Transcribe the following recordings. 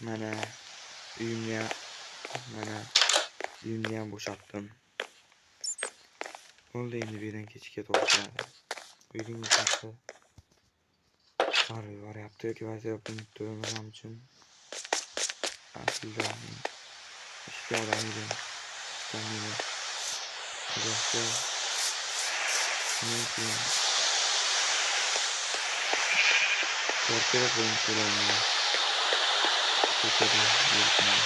Mana uyimni ham bo'shatdim. Bo'ldi, endi bu yerdan kechga to'g'ri keladi. Uyning egasi chiqarib yuboryapti yoki vaziyat to'lamagan uchun. Aslida ishga odam edim. Meni egasi mumkin kvartira pulini to'layman. Ko'chada yuribman.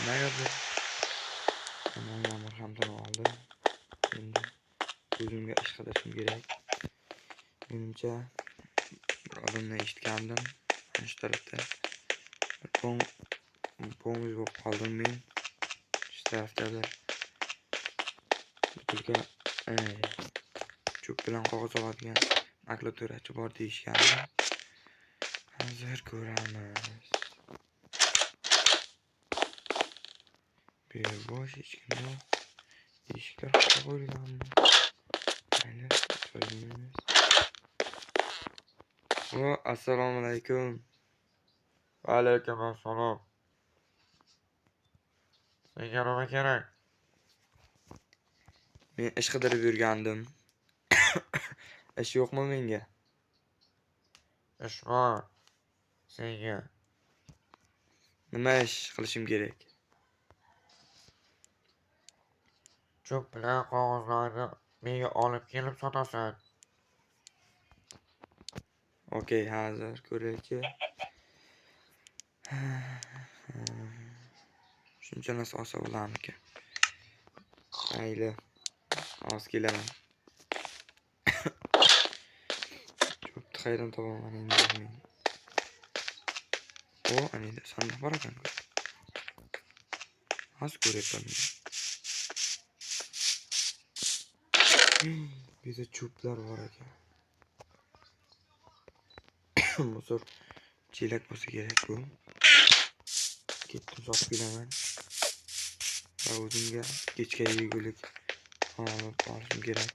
Negadir anamlar ham tanib oldi. Endi o'zimga ish qilishim kerak. Menimcha bir odamdan eshitgandim. Shu tarafda po'ng'iz bo'lib qoldim men. Shu tarafdalar butulka cho'p bilan qog'oz oladigan makulaturachı bor deyishgandi. Hozir ko'ramiz. Bu yer bo'sh, hech kim yo'q. Eshiklar qisqa qo'yilganmi? Mayli, ko'ramiz. Assalomu alaykum. Va alaykum assalom. Senga nima kerak? Men ish qidirib yurgandim. Ish yo'qmi menga? Ish bor. Senga nima ish qilishim kerak? Cho'p bilan qog'ozlarni menga olib kelib sotasan. Okey, hozir ko'raychi. Shuncha narsa olsa bo'larmikan? Mayli, hozir kelaman. Cho'pni qayerdan topaman endi men? Anida sandiq bor ekan. Hozir ko'ryapman. Bu yerda cho'plar bor ekan. Musor chelak bo'lsa kerak bu. Ketdim sotib kelaman. Va o'zimga kechga yegulik olib olishim kerak.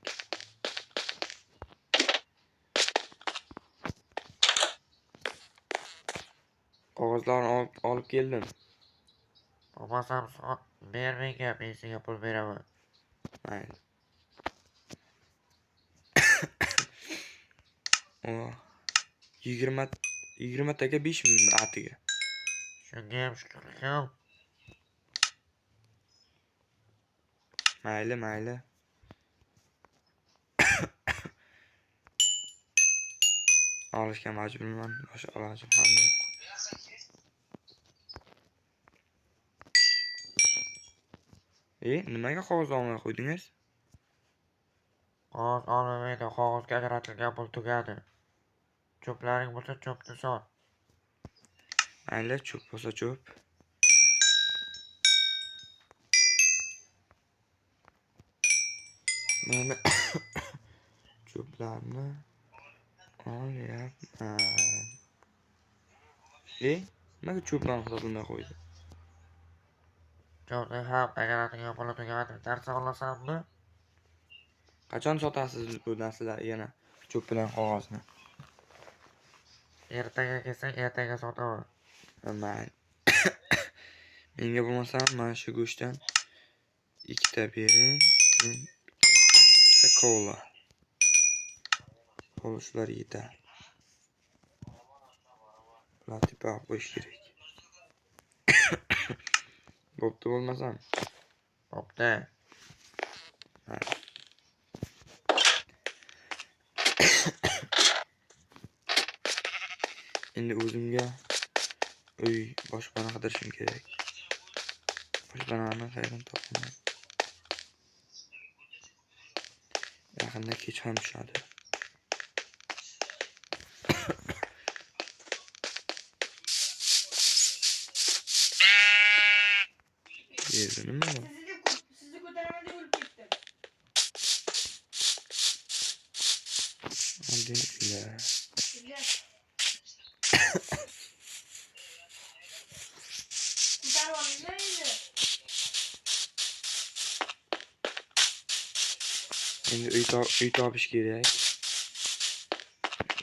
Qog'ozlarni olib keldim. Olmasam ber menga, men senga pul beraman. Mayli. 20 taga 5 ming atiga. Shunga ham shukrlikam. Mayli. Olishga majburman, boshqa ilojim ham yo'q. Nimaga qog'oz olmay qo'ydingiz? Qog'oz olmaydi, qog'ozga ajratilgan pul tugadi. Cho'plaring bo'lsa cho'pni sot. Mayli, cho'p bo'lsa cho'p. Mana cho'plarni olyapman. Nimaga cho'plarni sotilmay qo'ydi? Cho'pni ham ajratilgan pul tugadi. Darsa olasanmi? Qachon sotasiz bu narsalar yana? Cho'p bilan qog'ozni. Ertaga kelsang, ertaga sotaman. Mayli. Menga bo'lmasa mana shu go'shtdan 2 ta bering. Bitta kola. Shular yetar. Latifa qo'yish kerak. Bo'pti bo'lmasam. Bo'pti. Endi o'zimga uy boshpana qidirishim kerak. Boshpanani qayerdan topaman? Yaqinda kech ham tushadi. Nima bor? Sizni ko'taraman deb o'lib ketdim. Alhamdulillah. Endi uy topish kerak.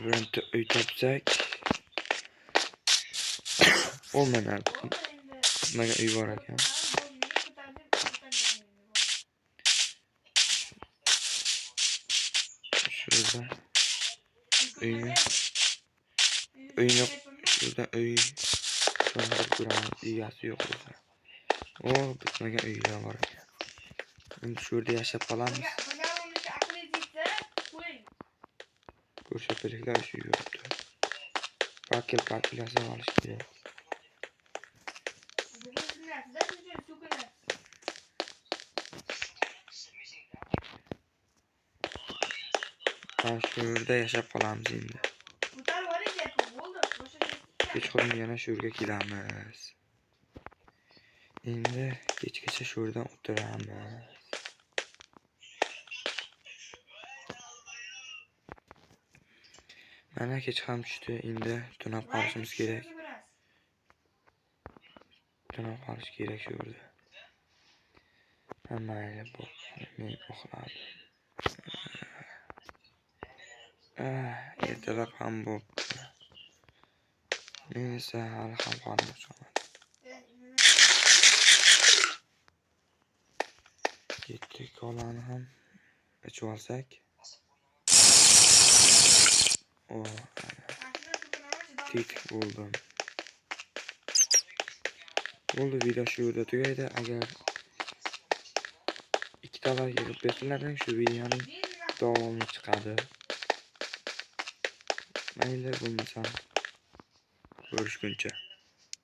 bironta uy topsak. Olmanar. Qismaga uy bor ekan. Şurada uyni şurada uy ko'ramiz. Egasi yo'q bo'lsa. O, bitmagan uylar bor ekan. Endi shu yerda yashab qolamiz. Ko'rsatuvchilar shu yurtda. Parkel yasab olish kerak. Shu yerda yashab qolamiz endi. Kechqurun yana shu yerga kelamiz. Endi kechgacha shu yerdan o'tiramiz. Mana kech ham tushdi. Endi tunab qolishimiz kerak. Tunab qolish kerak shu yerda. Mayli bu. Men uxladim. Ertalab ham bo'pti. Men esa hali ham qornim ochmadim. Yetti kolani ham ichib olsak. Tik bo'ldim. Bo'ldi, video shu yerda tugaydi. Agar ikkitalar yig'ib bersalar, shu videoning davomi chiqadi. Mayli, bo'lmasa ko'rishguncha.